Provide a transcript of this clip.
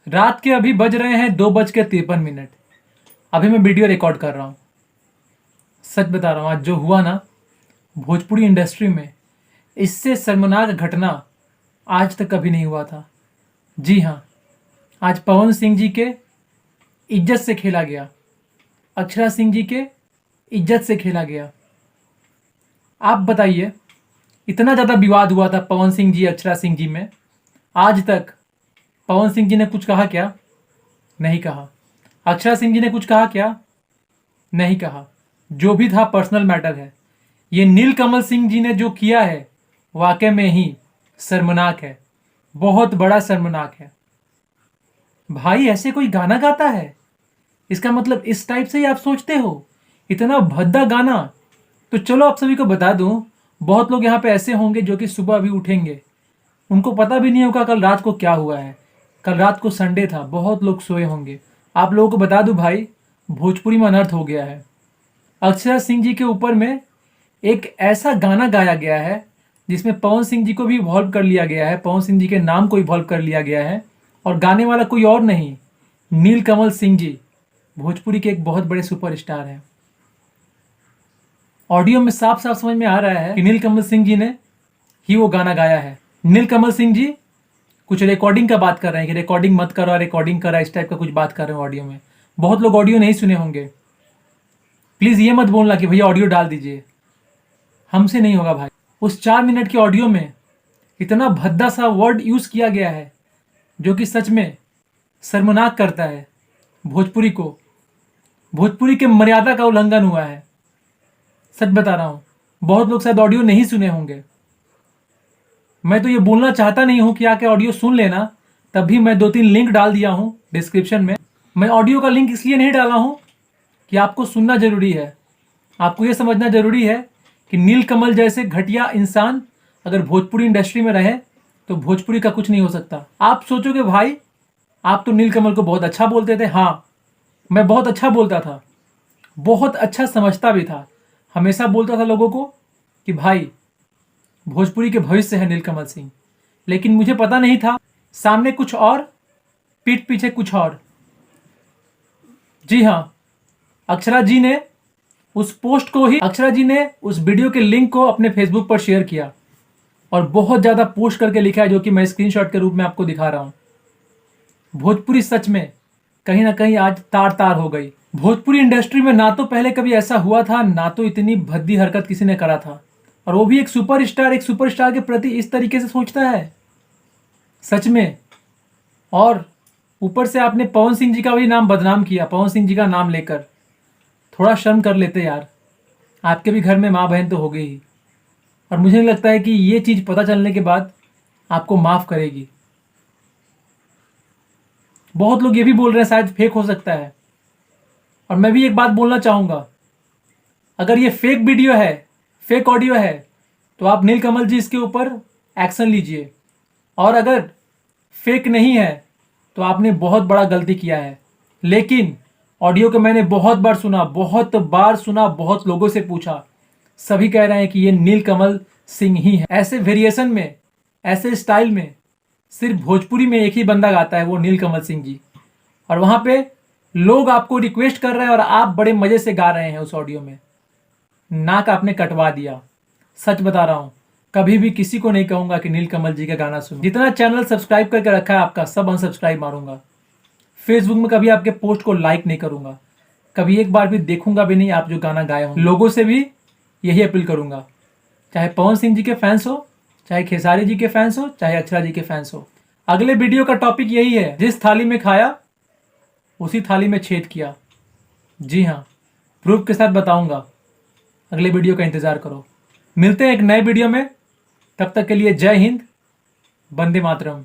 रात के अभी बज रहे हैं 2:53। अभी मैं वीडियो रिकॉर्ड कर रहा हूँ। सच बता रहा हूँ, आज जो हुआ ना भोजपुरी इंडस्ट्री में, इससे शर्मनाक घटना आज तक कभी नहीं हुआ था। जी हाँ, आज पवन सिंह जी के इज्जत से खेला गया, अक्षरा सिंह जी के इज्जत से खेला गया। आप बताइए, इतना ज़्यादा विवाद हुआ था पवन सिंह जी अक्षरा सिंह जी में, आज तक पवन सिंह जी ने कुछ कहा क्या? नहीं कहा। अक्षरा सिंह जी ने कुछ कहा क्या? नहीं कहा। जो भी था पर्सनल मैटर है। ये नीलकमल सिंह जी ने जो किया है वाकई में ही शर्मनाक है, बहुत बड़ा शर्मनाक है। भाई ऐसे कोई गाना गाता है? इसका मतलब इस टाइप से ही आप सोचते हो? इतना भद्दा गाना। तो चलो आप सभी को बता दूं, बहुत लोग यहाँ पे ऐसे होंगे जो कि सुबह अभी उठेंगे, उनको पता भी नहीं होगा कल रात को क्या हुआ है। कल रात को संडे था, बहुत लोग सोए होंगे। आप लोगों को बता दूं भाई, भोजपुरी में अनर्थ हो गया है। अक्षरा सिंह जी के ऊपर में एक ऐसा गाना गाया गया है जिसमें पवन सिंह जी को भी इन्वॉल्व कर लिया गया है, पवन सिंह जी के नाम को इन्वॉल्व कर लिया गया है, और गाने वाला कोई और नहीं, नीलकमल सिंह जी, भोजपुरी के एक बहुत बड़े सुपरस्टार हैं। ऑडियो में साफ साफ समझ में आ रहा है कि नीलकमल सिंह जी ने ही वो गाना गाया है। नीलकमल सिंह जी कुछ रिकॉर्डिंग का बात कर रहे हैं कि रिकॉर्डिंग मत करो, रिकॉर्डिंग करा, इस टाइप का कुछ बात कर रहे हैं ऑडियो में। बहुत लोग ऑडियो नहीं सुने होंगे, प्लीज़ ये मत बोलना कि भैया ऑडियो डाल दीजिए, हमसे नहीं होगा भाई। उस 4 मिनट के ऑडियो में इतना भद्दा सा वर्ड यूज़ किया गया है जो कि सच में शर्मनाक करता है भोजपुरी को। भोजपुरी के मर्यादा का उल्लंघन हुआ है। सच बता रहा हूँ, बहुत लोग शायद ऑडियो नहीं सुने होंगे। मैं तो ये बोलना चाहता नहीं हूँ कि आके ऑडियो सुन लेना, तब भी मैं 2-3 लिंक डाल दिया हूँ डिस्क्रिप्शन में। मैं ऑडियो का लिंक इसलिए नहीं डाला हूँ कि आपको सुनना जरूरी है, आपको ये समझना जरूरी है कि नीलकमल जैसे घटिया इंसान अगर भोजपुरी इंडस्ट्री में रहे तो भोजपुरी का कुछ नहीं हो सकता। आप सोचोगे भाई आप तो नीलकमल को बहुत अच्छा बोलते थे। हाँ, मैं बहुत अच्छा बोलता था, बहुत अच्छा समझता भी था, हमेशा बोलता था लोगों को कि भाई भोजपुरी के भविष्य है नीलकमल सिंह। लेकिन मुझे पता नहीं था सामने कुछ और, पीठ पीछे कुछ और। जी हाँ, अक्षरा जी ने उस वीडियो के लिंक को अपने फेसबुक पर शेयर किया और बहुत ज़्यादा पोस्ट करके लिखा है, जो कि मैं स्क्रीनशॉट के रूप में आपको दिखा रहा हूँ। भोजपुरी सच में कहीं ना कहीं आज तार तार हो गई। भोजपुरी इंडस्ट्री में ना तो पहले कभी ऐसा हुआ था, ना तो इतनी भद्दी हरकत किसी ने करा था, और वो भी एक सुपरस्टार के प्रति इस तरीके से सोचता है, सच में। और ऊपर से आपने पवन सिंह जी का भी नाम बदनाम किया, पवन सिंह जी का नाम लेकर। थोड़ा शर्म कर लेते यार, आपके भी घर में माँ बहन तो हो गई ही, और मुझे नहीं लगता है कि ये चीज़ पता चलने के बाद आपको माफ़ करेगी। बहुत लोग ये भी बोल रहे हैं शायद फेक हो सकता है, और मैं भी एक बात बोलना चाहूँगा, अगर ये फेक वीडियो है, फेक ऑडियो है, तो आप नीलकमल जी इसके ऊपर एक्शन लीजिए, और अगर फेक नहीं है तो आपने बहुत बड़ा गलती किया है। लेकिन ऑडियो को मैंने बहुत बार सुना, बहुत लोगों से पूछा, सभी कह रहे हैं कि ये नीलकमल सिंह ही है। ऐसे वेरिएशन में, ऐसे स्टाइल में सिर्फ भोजपुरी में एक ही बंदा गाता है, वो नीलकमल सिंह जी। और वहाँ पे लोग आपको रिक्वेस्ट कर रहे हैं और आप बड़े मज़े से गा रहे हैं उस ऑडियो में। नाक आपने कटवा दिया। सच बता रहा हूँ, कभी भी किसी को नहीं कहूँगा कि नीलकमल जी का गाना सुनो। जितना चैनल सब्सक्राइब करके रखा है आपका, सब अनसब्सक्राइब मारूंगा। फेसबुक में कभी आपके पोस्ट को लाइक नहीं करूँगा, कभी एक बार भी देखूंगा भी नहीं आप जो गाना गाए हो। लोगों से भी यही अपील करूँगा, चाहे पवन सिंह जी के फैंस हो, चाहे खेसारी जी के फैंस हो, चाहे अक्षरा जी के फैंस हो। अगले वीडियो का टॉपिक यही है, जिस थाली में खाया उसी थाली में छेद किया। जी हाँ, प्रूफ के साथ बताऊंगा। अगले वीडियो का इंतजार करो। मिलते हैं एक नए वीडियो में, तब तक के लिए जय हिंद, वंदे मातरम।